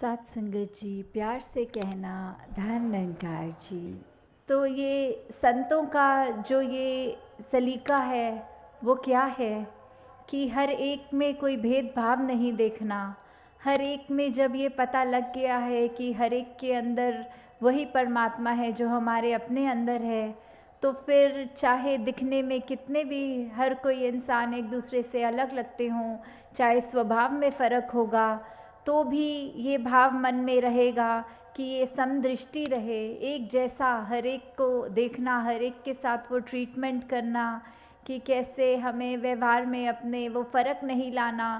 सात संगत जी, प्यार से कहना धन निरंकार जी। तो ये संतों का जो ये सलीका है वो क्या है कि हर एक में कोई भेदभाव नहीं देखना। हर एक में जब ये पता लग गया है कि हर एक के अंदर वही परमात्मा है जो हमारे अपने अंदर है, तो फिर चाहे दिखने में कितने भी हर कोई इंसान एक दूसरे से अलग लगते हों, चाहे स्वभाव में फ़र्क होगा, तो भी ये भाव मन में रहेगा कि ये समदृष्टि रहे, एक जैसा हर एक को देखना, हर एक के साथ वो ट्रीटमेंट करना कि कैसे हमें व्यवहार में अपने वो फ़र्क नहीं लाना।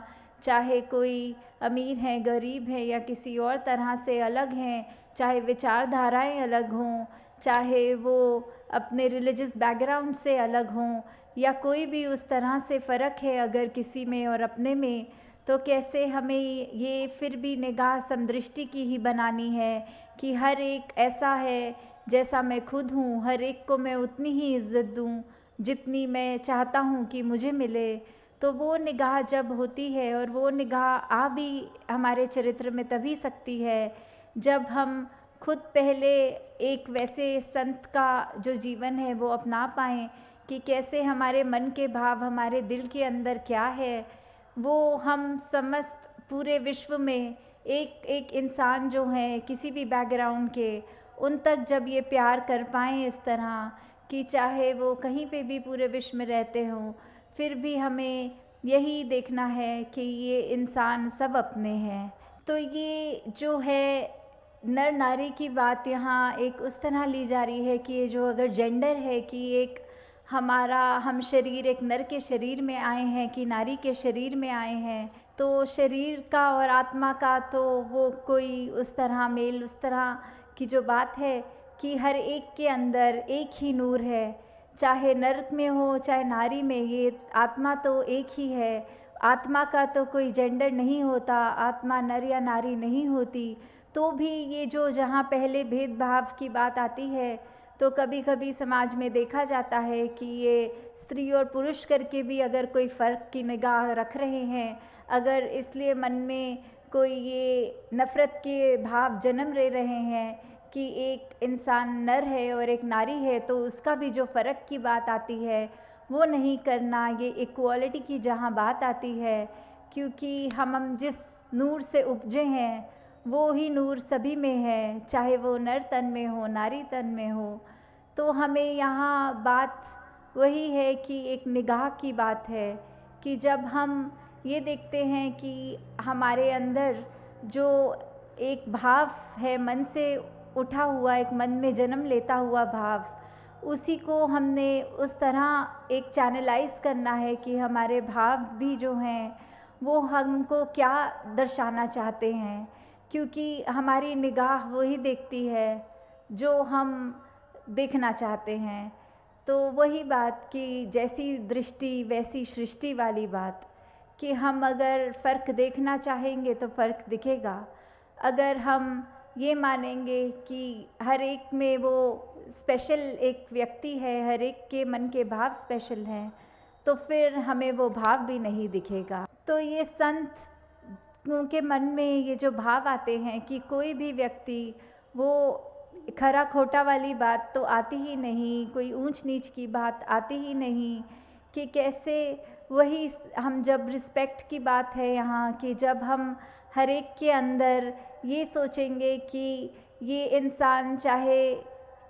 चाहे कोई अमीर है, गरीब है या किसी और तरह से अलग हैं, चाहे विचारधाराएं अलग हों, चाहे वो अपने रिलीजियस बैकग्राउंड से अलग हों, या कोई भी उस तरह से फ़र्क है अगर किसी में और अपने में, तो कैसे हमें ये फिर भी निगाह समदृष्टि की ही बनानी है कि हर एक ऐसा है जैसा मैं खुद हूँ, हर एक को मैं उतनी ही इज़्ज़त दूँ जितनी मैं चाहता हूँ कि मुझे मिले। तो वो निगाह जब होती है, और वो निगाह आ भी हमारे चरित्र में तभी सकती है जब हम खुद पहले एक वैसे संत का जो जीवन है वो अपना पाएँ कि कैसे हमारे मन के भाव, हमारे दिल के अंदर क्या है, वो हम समस्त पूरे विश्व में एक एक इंसान जो हैं किसी भी बैकग्राउंड के, उन तक जब ये प्यार कर पाएँ इस तरह कि चाहे वो कहीं पे भी पूरे विश्व में रहते हों, फिर भी हमें यही देखना है कि ये इंसान सब अपने हैं। तो ये जो है नर नारी की बात यहाँ एक उस तरह ली जा रही है कि ये जो अगर जेंडर है कि एक हमारा हम शरीर एक नर के शरीर में आए हैं कि नारी के शरीर में आए हैं, तो शरीर का और आत्मा का तो वो कोई उस तरह मेल उस तरह की जो बात है कि हर एक के अंदर एक ही नूर है, चाहे नर में हो चाहे नारी में, ये आत्मा तो एक ही है। आत्मा का तो कोई जेंडर नहीं होता, आत्मा नर या नारी नहीं होती। तो भी ये जो जहाँ पहले भेदभाव की बात आती है, तो कभी कभी समाज में देखा जाता है कि ये स्त्री और पुरुष करके भी अगर कोई फ़र्क की निगाह रख रहे हैं, अगर इसलिए मन में कोई ये नफ़रत के भाव जन्म ले रहे हैं कि एक इंसान नर है और एक नारी है, तो उसका भी जो फ़र्क की बात आती है वो नहीं करना। ये इक्वालिटी की जहाँ बात आती है, क्योंकि हम जिस नूर से उपजे हैं वो ही नूर सभी में है, चाहे वो नर तन में हो नारी तन में हो। तो हमें यहाँ बात वही है कि एक निगाह की बात है कि जब हम ये देखते हैं कि हमारे अंदर जो एक भाव है मन से उठा हुआ, एक मन में जन्म लेता हुआ भाव, उसी को हमने उस तरह एक चैनलाइज करना है कि हमारे भाव भी जो हैं वो हमको क्या दर्शाना चाहते हैं, क्योंकि हमारी निगाह वही देखती है जो हम देखना चाहते हैं। तो वही बात कि जैसी दृष्टि वैसी सृष्टि वाली बात कि हम अगर फ़र्क देखना चाहेंगे तो फ़र्क दिखेगा। अगर हम ये मानेंगे कि हर एक में वो स्पेशल एक व्यक्ति है, हर एक के मन के भाव स्पेशल हैं, तो फिर हमें वो भाव भी नहीं दिखेगा। तो ये संत के मन में ये जो भाव आते हैं कि कोई भी व्यक्ति वो खरा खोटा वाली बात तो आती ही नहीं, कोई ऊंच नीच की बात आती ही नहीं, कि कैसे वही हम जब रिस्पेक्ट की बात है यहाँ कि जब हम हर एक के अंदर ये सोचेंगे कि ये इंसान चाहे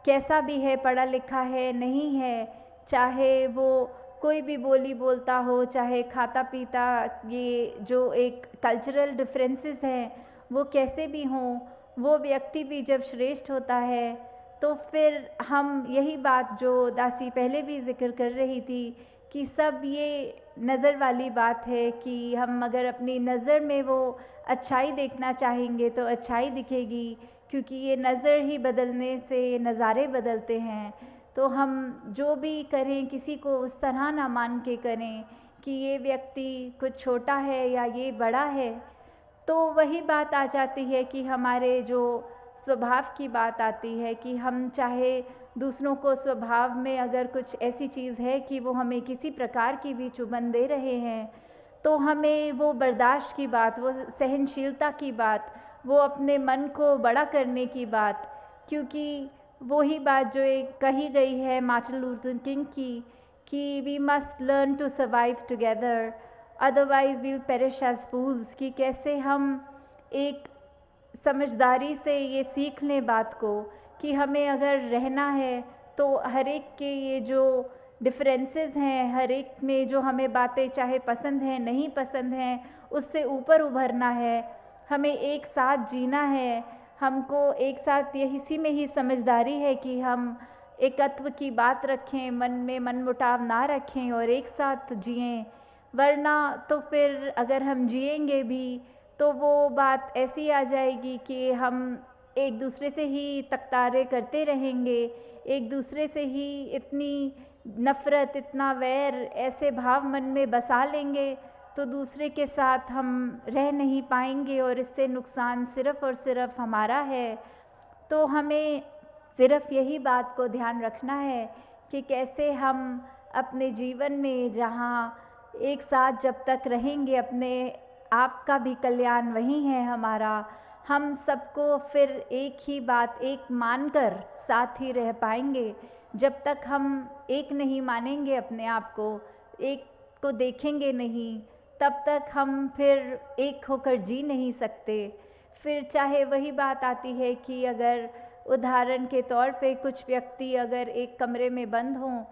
कैसा भी है, पढ़ा लिखा है नहीं है, चाहे वो कोई भी बोली बोलता हो, चाहे खाता पीता, ये जो एक कल्चरल डिफरेंसेस हैं वो कैसे भी हों, वो व्यक्ति भी जब श्रेष्ठ होता है, तो फिर हम यही बात जो दासी पहले भी जिक्र कर रही थी कि सब ये नज़र वाली बात है कि हम अगर अपनी नज़र में वो अच्छाई देखना चाहेंगे तो अच्छाई दिखेगी, क्योंकि ये नज़र ही बदलने से नज़ारे बदलते हैं। तो हम जो भी करें किसी को उस तरह ना मान के करें कि ये व्यक्ति कुछ छोटा है या ये बड़ा है। तो वही बात आ जाती है कि हमारे जो स्वभाव की बात आती है कि हम चाहे दूसरों को स्वभाव में अगर कुछ ऐसी चीज़ है कि वो हमें किसी प्रकार की भी चुभन दे रहे हैं, तो हमें वो बर्दाश्त की बात, वो सहनशीलता की बात, वो अपने मन को बड़ा करने की बात, क्योंकि वही बात जो एक कही गई है मार्टिन लूथर किंग की कि we must learn to survive together otherwise we'll perish as fools, कि कैसे हम एक समझदारी से ये सीख लें बात को कि हमें अगर रहना है तो हर एक के ये जो डिफरेंसेस हैं, हर एक में जो हमें बातें चाहे पसंद हैं नहीं पसंद हैं, उससे ऊपर उभरना है, हमें एक साथ जीना है, हमको एक साथ इसी में ही समझदारी है कि हम एकत्व की बात रखें, मन में मनमुटाव ना रखें और एक साथ जिएं। वरना तो फिर अगर हम जिएंगे भी तो वो बात ऐसी आ जाएगी कि हम एक दूसरे से ही तकरारें करते रहेंगे, एक दूसरे से ही इतनी नफ़रत, इतना वैर, ऐसे भाव मन में बसा लेंगे तो दूसरे के साथ हम रह नहीं पाएंगे और इससे नुकसान सिर्फ़ और सिर्फ हमारा है। तो हमें सिर्फ़ यही बात को ध्यान रखना है कि कैसे हम अपने जीवन में जहाँ एक साथ जब तक रहेंगे, अपने आप का भी कल्याण वही है हमारा, हम सबको फिर एक ही बात एक मानकर साथ ही रह पाएंगे। जब तक हम एक नहीं मानेंगे अपने आप को, एक को देखेंगे नहीं, तब तक हम फिर एक होकर जी नहीं सकते। फिर चाहे वही बात आती है कि अगर उदाहरण के तौर पे कुछ व्यक्ति अगर एक कमरे में बंद हों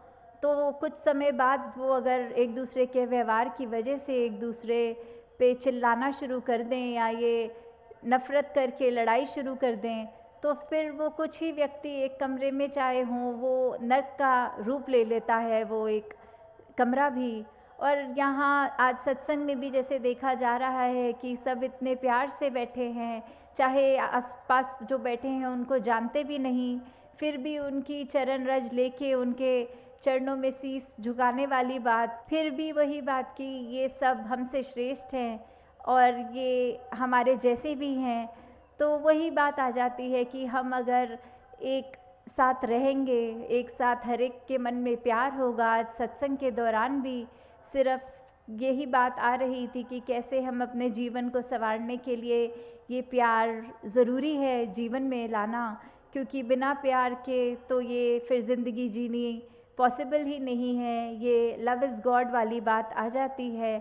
तो कुछ समय बाद वो अगर एक दूसरे के व्यवहार की वजह से एक दूसरे पे चिल्लाना शुरू कर दें या ये नफ़रत करके लड़ाई शुरू कर दें, तो फिर वो कुछ ही व्यक्ति एक कमरे में चाहे हों, वो नर्क का रूप ले लेता है वो एक कमरा भी। और यहाँ आज सत्संग में भी जैसे देखा जा रहा है कि सब इतने प्यार से बैठे हैं, चाहे आसपास जो बैठे हैं उनको जानते भी नहीं, फिर भी उनकी चरण रज लेके उनके चरणों में शीश झुकाने वाली बात, फिर भी वही बात कि ये सब हमसे श्रेष्ठ हैं और ये हमारे जैसे भी हैं। तो वही बात आ जाती है कि हम अगर एक साथ रहेंगे, एक साथ हर एक के मन में प्यार होगा। आज सत्संग के दौरान भी सिर्फ यही बात आ रही थी कि कैसे हम अपने जीवन को संवारने के लिए ये प्यार ज़रूरी है जीवन में लाना, क्योंकि बिना प्यार के तो ये फिर ज़िंदगी जीनी पॉसिबल ही नहीं है। ये लव इज़ गॉड वाली बात आ जाती है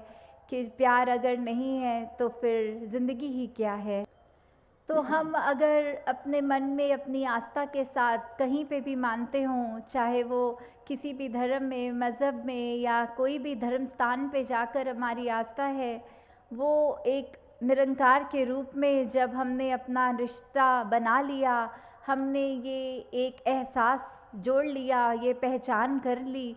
कि प्यार अगर नहीं है तो फिर ज़िंदगी ही क्या है। तो हम अगर अपने मन में अपनी आस्था के साथ कहीं पे भी मानते हों, चाहे वो किसी भी धर्म में, मज़हब में या कोई भी धर्म स्थान पे जाकर हमारी आस्था है, वो एक निरंकार के रूप में जब हमने अपना रिश्ता बना लिया, हमने ये एक एहसास जोड़ लिया, ये पहचान कर ली,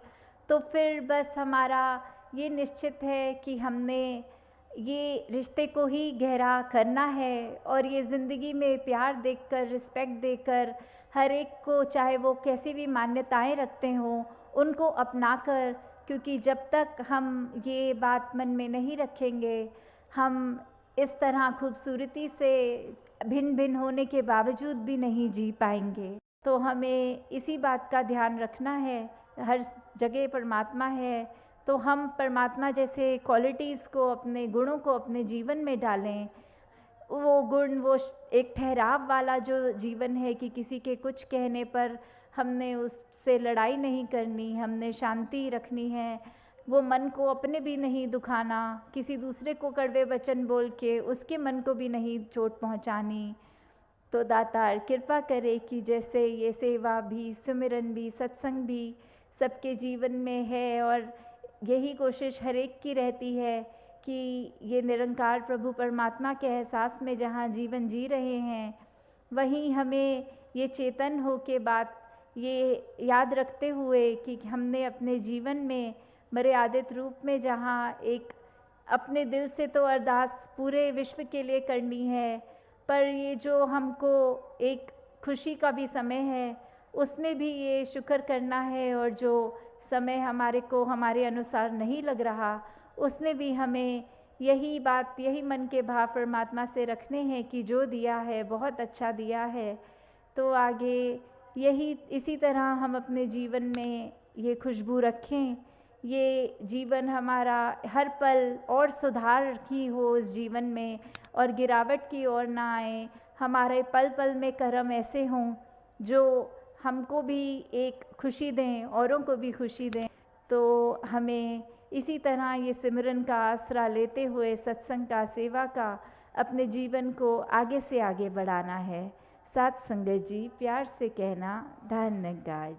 तो फिर बस हमारा ये निश्चित है कि हमने ये रिश्ते को ही गहरा करना है और ये ज़िंदगी में प्यार देकर, रिस्पेक्ट देकर, हर एक को चाहे वो कैसी भी मान्यताएं रखते हों उनको अपनाकर, क्योंकि जब तक हम ये बात मन में नहीं रखेंगे, हम इस तरह खूबसूरती से भिन्न भिन्न होने के बावजूद भी नहीं जी पाएंगे। तो हमें इसी बात का ध्यान रखना है, हर जगह परमात्मा है, तो हम परमात्मा जैसे क्वालिटीज़ को, अपने गुणों को अपने जीवन में डालें। वो गुण, वो एक ठहराव वाला जो जीवन है कि किसी के कुछ कहने पर हमने उससे लड़ाई नहीं करनी, हमने शांति रखनी है, वो मन को अपने भी नहीं दुखाना, किसी दूसरे को कड़वे वचन बोल के उसके मन को भी नहीं चोट पहुंचानी। तो दातार कृपा करे कि जैसे ये सेवा भी, सुमिरन भी, सत्संग भी सबके जीवन में है और यही कोशिश हर एक की रहती है कि ये निरंकार प्रभु परमात्मा के एहसास में जहाँ जीवन जी रहे हैं, वहीं हमें ये चेतन हो के बात ये याद रखते हुए कि हमने अपने जीवन में मर्यादित रूप में जहाँ एक अपने दिल से तो अरदास पूरे विश्व के लिए करनी है, पर ये जो हमको एक खुशी का भी समय है उसमें भी ये शुक्र करना है, और जो समय हमारे को हमारे अनुसार नहीं लग रहा उसमें भी हमें यही बात, यही मन के भाव परमात्मा से रखने हैं कि जो दिया है बहुत अच्छा दिया है। तो आगे यही इसी तरह हम अपने जीवन में ये खुशबू रखें ये जीवन हमारा हर पल और सुधार ही हो इस जीवन में, और गिरावट की ओर ना आए। हमारे पल पल में कर्म ऐसे हों जो हमको भी एक खुशी दें, औरों को भी खुशी दें। तो हमें इसी तरह ये सिमरन का आसरा लेते हुए, सत्संग का, सेवा का, अपने जीवन को आगे से आगे बढ़ाना है। साथ संगत जी, प्यार से कहना, धन्यवाद।